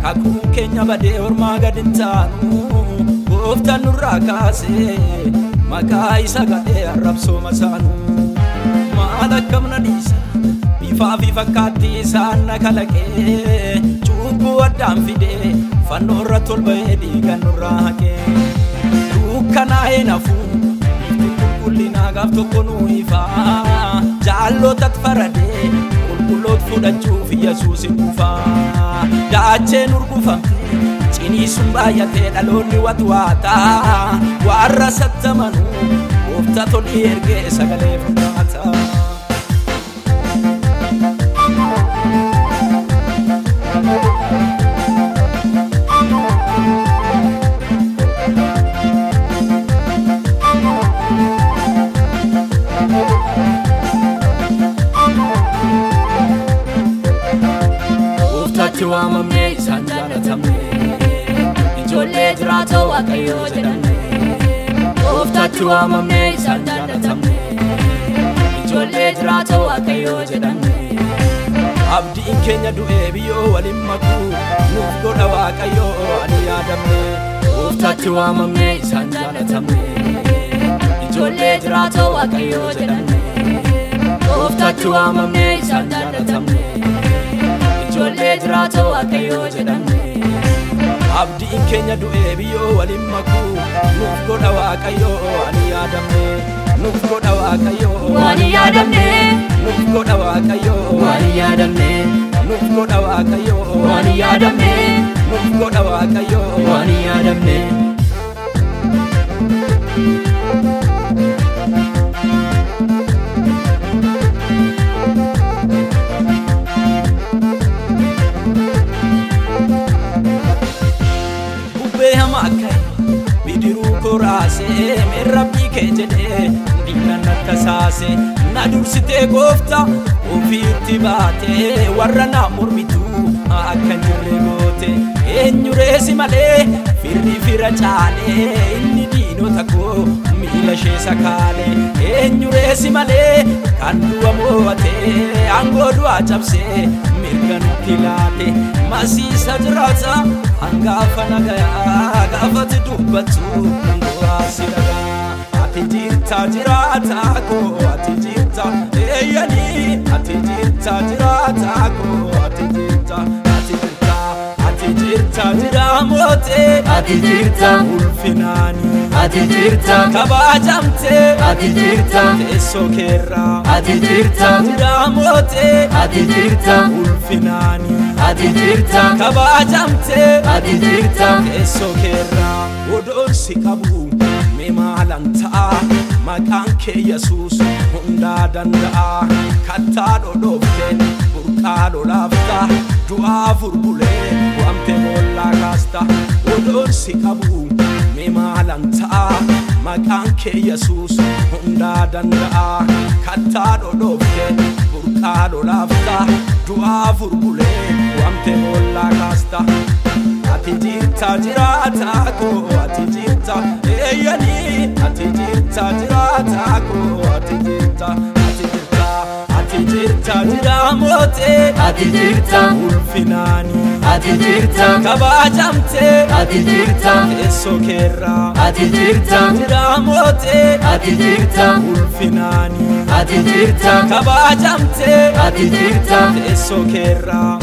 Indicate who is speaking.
Speaker 1: Aku Kenya bade orma gadintanu Goftan nurra kaase Maqaa isa gadee arrabsoo masaanu Maal akkamna dhiisa Bifa fi fakkaatti isaan na kalaqee Cubbuu addaan fidee fannoo irra tolba'ee dhiigan nurraa haqee Dukkanaa'ee nafuu Bifti qulqullinaa gaaf tokko nuu ifaa Jaallotat faradee Qulqulloot fudhachuuf Yesuusin dhufaa Daacheen urgufamte ciniisuun baay'atee dhaloonni watwaataa warra sattamanuu gooftaa tolii ergee sagalee fakkaata. Waamamne isaan jaalatamne ijoollee jiraatoo waaqayyoo jedhamne Gooftaatti waamamne isaan jaalatamne ijoollee jiraatoo waaqayyoo jedhamne Abdiin keenya du'ee biyyoo waliin makuu nuuf godha waaqayyoo ani yaadamne Gooftaatti waamamne isaan jaalatamne ijoollee jiraatoo waaqayyoo jedhamne Gooftaatti waamamne isaan jaalatamne Ijoollee jiraatoo waaqayyoo jedhamne Abdiin keenya du'ee biyyoo waliin makuu nuuf godha waaqayyoo ani yaadamne nuuf godha waaqayyoo ani yaadamne nuuf godha waaqayyoo ani yaadamne nuuf godha waaqayyoo ani yaadamne nuuf godha waaqayyoo ani yaadamne Bidiruu koraasee merrabbii kee jedhee diinna natti saase na dursitee gooftaa ofiitti baatee warra na mormitu akka jirre goote eenyureesi malee firri fira caalee inni diinota koo miila ishee sakaalee eenyureesi malee kan du'a mo'atee aangoo du'aa cabsee mirga nutti laate masiisa jiraata hangafa nagayaa gaafati dubbatu du'aa si dhagaa ati jirta jiraata koo ati jirta eeyyanii ati jirta jiraata koo ati jirta jiramote ati jirta ulfinaani ati jirta kabajamte ati jirta teessoo keerraa ati jirta jiramote ati jirta ulfinaani ati jirta kabajamte ati jirta teessoo keerraa odoon si qabu mee maalan ta'a maqaan kee Yesuus hundaa danda'a kattaa dhodhoofteen burqaa lolaafta du'aa furbulee wamte moollaa kaasta odoon si qabu mee maalan ta'a maqaan kee Yesuus hundaa danda'a kattaa dhodhoofteen burqaa lolaafta du'aa furbulee wamte moollaa kaasta ati jirta jiraata koo ati jirta eeyyanii ati jirta jiraata koo ati jirta jiramote ati jirta ulfinaani ati jirta kabajamte ati jirta teessoo keerraa ati jirta jiramote ati jirta ulfinaani ati jirta kabajamte ati jirta teessoo keerraa